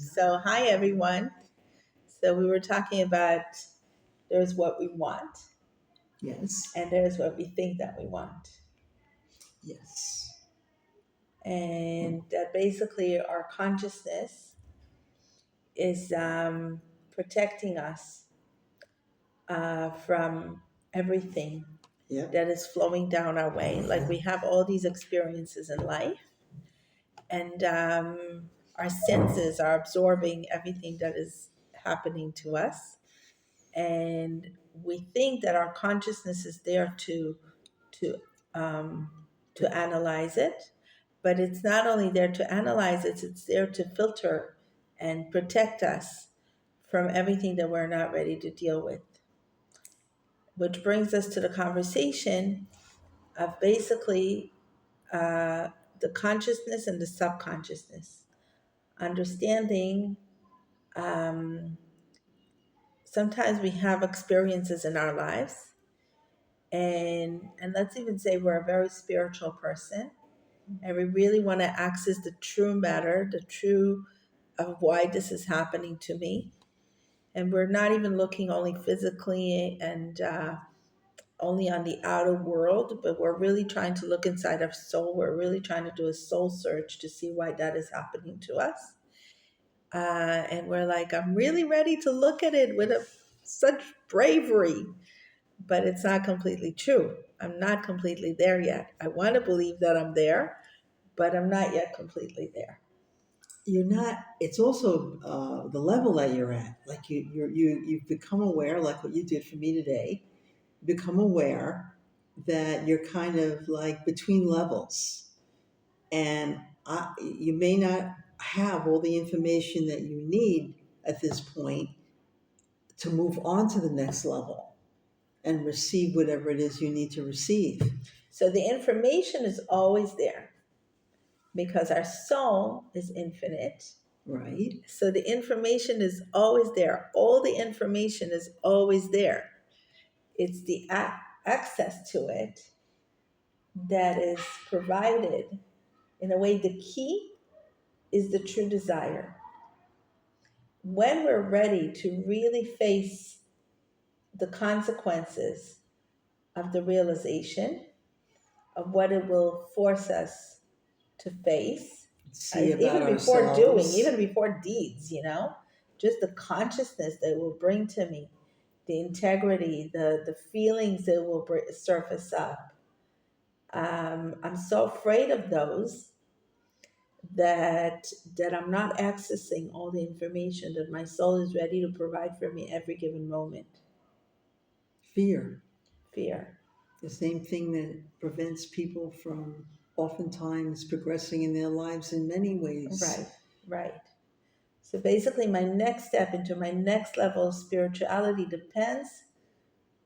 So, hi everyone. So, we were talking about there's what we want Yes. and there's what we think that we want. Yes. And that basically our consciousness is protecting us from everything Yep. that is flowing down our way. Like we have all these experiences in life, and our senses are absorbing everything that is happening to us, and we think that our consciousness is there to um, to analyze it, but it's not only there to analyze it; it's there to filter and protect us from everything that we're not ready to deal with. Which brings us to the conversation of basically the consciousness and the subconsciousness, understanding. Um, Sometimes we have experiences in our lives, and let's even say we're a very spiritual person and we really want to access the true matter, the true of why this is happening to me, and we're not even looking only physically and only on the outer world, but we're really trying to look inside our soul. We're really trying to do a soul search to see why that is happening to us, and we're like, I'm really ready to look at it with such bravery, but it's not completely true. I'm not completely there yet. I want to believe that I'm there, but I'm not yet completely there. You're not. It's also the level that you're at. Like you've become aware, like what you did for me today. Become aware that you're kind of like between levels, and you may not have all the information that you need at this point to move on to the next level and receive whatever it is you need to receive. So the information is always there because our soul is infinite. Right. So the information is always there. All the information is always there. It's the access to it that is provided. In a way, the key is the true desire. When we're ready to really face the consequences of the realization of what it will force us to face, See about even before doing, ourselves. even before deeds, just the consciousness that it will bring to me, the integrity, the feelings that will surface up. I'm so afraid of those that I'm not accessing all the information that my soul is ready to provide for me every given moment. Fear. Fear. The same thing that prevents people from oftentimes progressing in their lives in many ways. Right, right. So basically, my next step into my next level of spirituality depends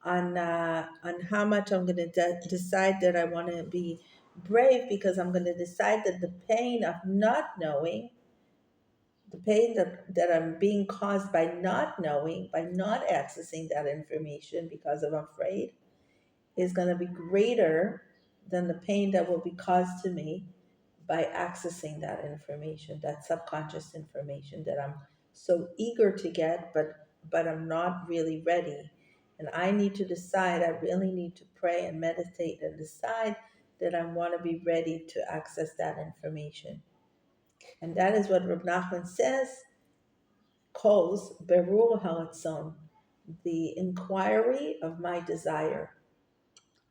on how much I'm going to decide that I want to be brave, because I'm going to decide that the pain of not knowing, the pain that I'm being caused by not knowing, by not accessing that information because I'm afraid, is going to be greater than the pain that will be caused to me by accessing that information, that subconscious information that I'm so eager to get, but I'm not really ready. And I need to decide, I really need to pray and meditate and decide that I want to be ready to access that information. And that is what Reb Nachman says, calls Berur Haratzon, the inquiry of my desire.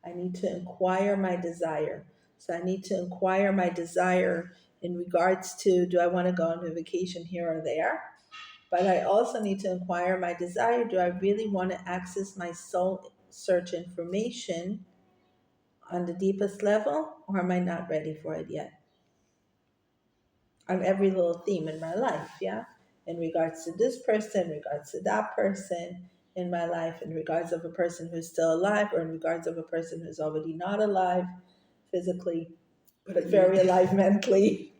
I need to inquire my desire. So I need to inquire my desire in regards to, do I want to go on a vacation here or there? But I also need to inquire my desire. Do I really want to access my soul search information on the deepest level, or am I not ready for it yet? On every little theme in my life, yeah? In regards to this person, in regards to that person in my life, in regards of a person who's still alive, or in regards of a person who's already not alive physically, but very alive mentally.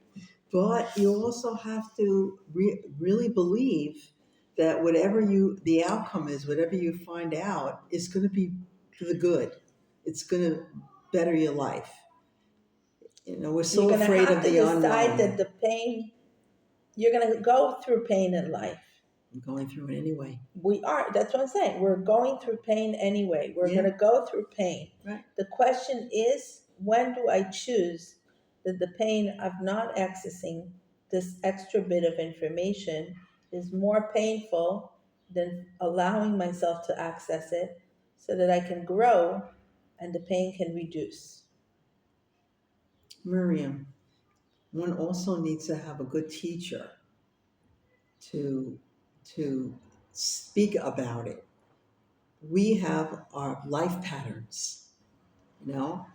But you also have to really believe that the outcome is, whatever you find out, is going to be for the good. It's going to better your life. We're You're so going to afraid have of to the decide that unknown. the pain you're going to go through pain in life. I'm going through it anyway. We are. That's what I'm saying. We're going through pain anyway. We're Yeah. going to go through pain. Right. The question is, when do I choose that the pain of not accessing this extra bit of information is more painful than allowing myself to access it so that I can grow and the pain can reduce? Miriam, one also needs to have a good teacher to to speak about it. We have our life patterns, you know.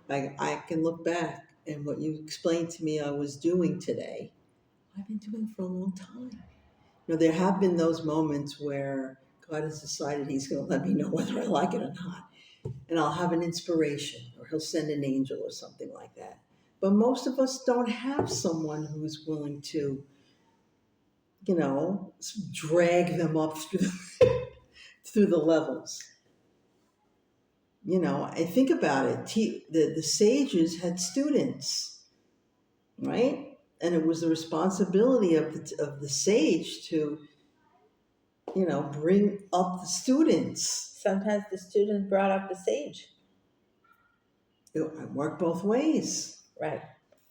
I can look back and what you explained to me I was doing today, I've been doing for a long time. You know, there have been those moments where God has decided He's going to let me know whether I like it or not. And I'll have an inspiration, or He'll send an angel or something like that. But most of us don't have someone who's willing to, you know, drag them up through through the levels. You know, I think about it. The sages had students, right? And it was the responsibility of the sage to, you know, bring up the students. Sometimes the student brought up the sage. It worked both ways. Right.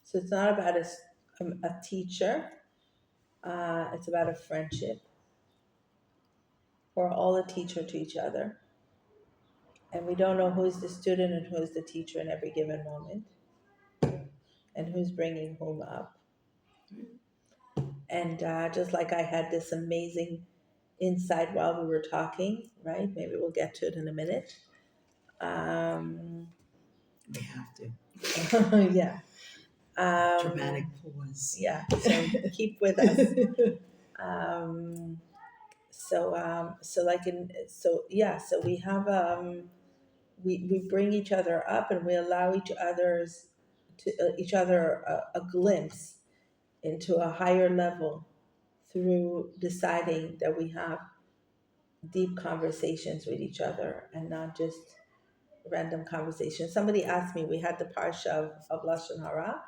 So it's not about a teacher, it's about a friendship. We're all a teacher to each other. And we don't know who's the student and who's the teacher in every given moment and who's bringing whom up. And just like I had this amazing insight while we were talking, right? Maybe we'll get to it in a minute. We have to. Yeah. Dramatic pause. Yeah. So keep with us. So like so we have we bring each other up and we allow each other a glimpse into a higher level through deciding that we have deep conversations with each other and not just random conversations. Somebody asked me, we had the parsha of Lashon Hara,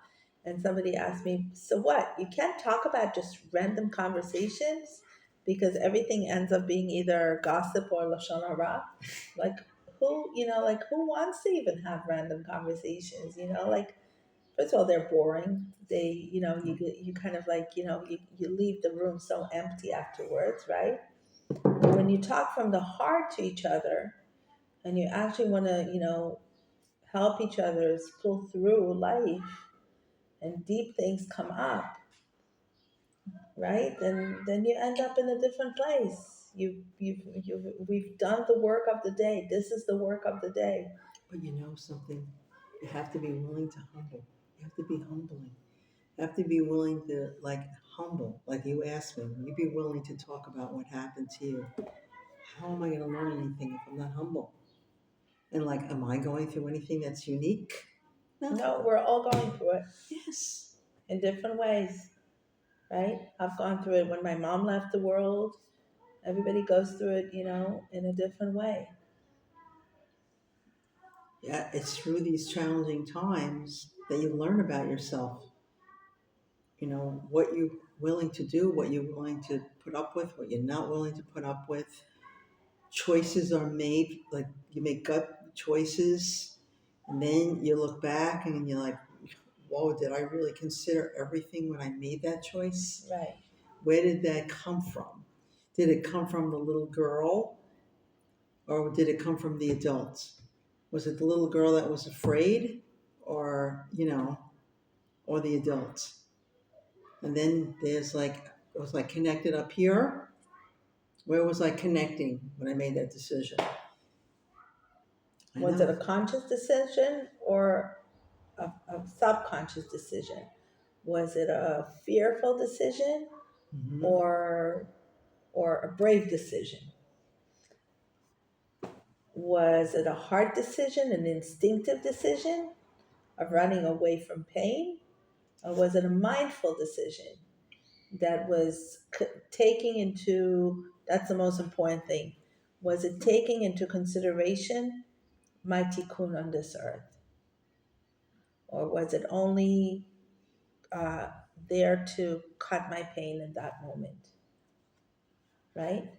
and somebody asked me, so what? You can't talk about just random conversations because everything ends up being either gossip or Lashon Hara. Like like who wants to even have random conversations? Like first of all, they're boring. They, you kind of like, you leave the room so empty afterwards, right? But when you talk from the heart to each other and you actually want to, help each other's pull through life and deep things come up, right? Then you end up in a different place. We've done the work of the day. This is the work of the day. But you know something? You have to be willing to humble. You have to be humbling. You have to be willing to, like, humble. Like you asked me, will you be willing to talk about what happened to you? How am I going to learn anything if I'm not humble? And, like, am I going through anything that's unique? No, we're all going through it. Yes. In different ways, right? I've gone through it when my mom left the world. Everybody goes through it, in a different way. Yeah, it's through these challenging times that you learn about yourself. You know, what you're willing to do, what you're willing to put up with, what you're not willing to put up with. Choices are made, like you make gut choices, and then you look back and you're like, whoa, did I really consider everything when I made that choice? Right. Where did that come from? Did it come from the little girl or did it come from the adults? Was it the little girl that was afraid or, or the adults? And then there's like, it was like connected up here. Where was I connecting when I made that decision? Was it a conscious decision or a subconscious decision? Was it a fearful decision Mm-hmm. or a brave decision? Was it a hard decision, an instinctive decision of running away from pain? Or was it a mindful decision that was taking into, that's the most important thing, was it taking into consideration my tikkun on this earth? Or was it only there to cut my pain in that moment, right?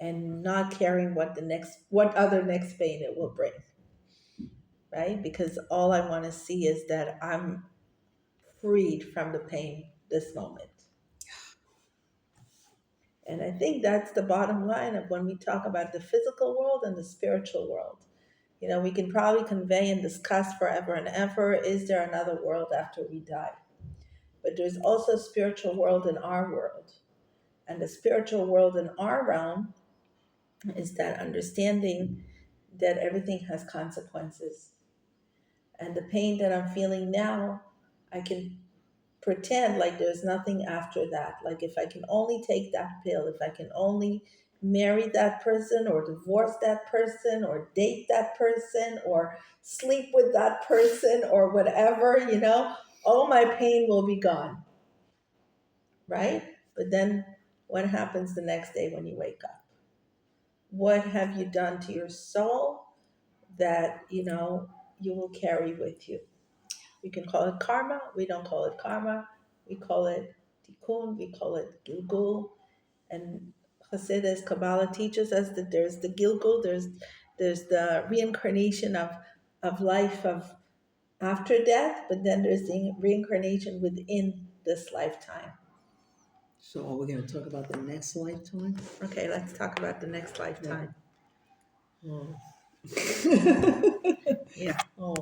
And not caring what other next pain it will bring, right? Because all I want to see is that I'm freed from the pain this moment. And I think that's the bottom line of when we talk about the physical world and the spiritual world. You know, we can probably convey and discuss forever and ever, is there another world after we die? But there's also a spiritual world in our world. And the spiritual world in our realm is that understanding that everything has consequences. And the pain that I'm feeling now, I can pretend like there's nothing after that. Like if I can only take that pill, if I can only marry that person or divorce that person or date that person or sleep with that person or whatever, all my pain will be gone, right? But then what happens the next day when you wake up? What have you done to your soul that, you will carry with you? You can call it karma. We don't call it karma. We call it tikkun. We call it gilgul. And Hasidus Kabbalah teaches us that there's the gilgul. There's the reincarnation of life of after death, but then there's the reincarnation within this lifetime. So are we going to talk about the next lifetime? Okay, let's talk about the next lifetime. Oh. Yeah. Oh.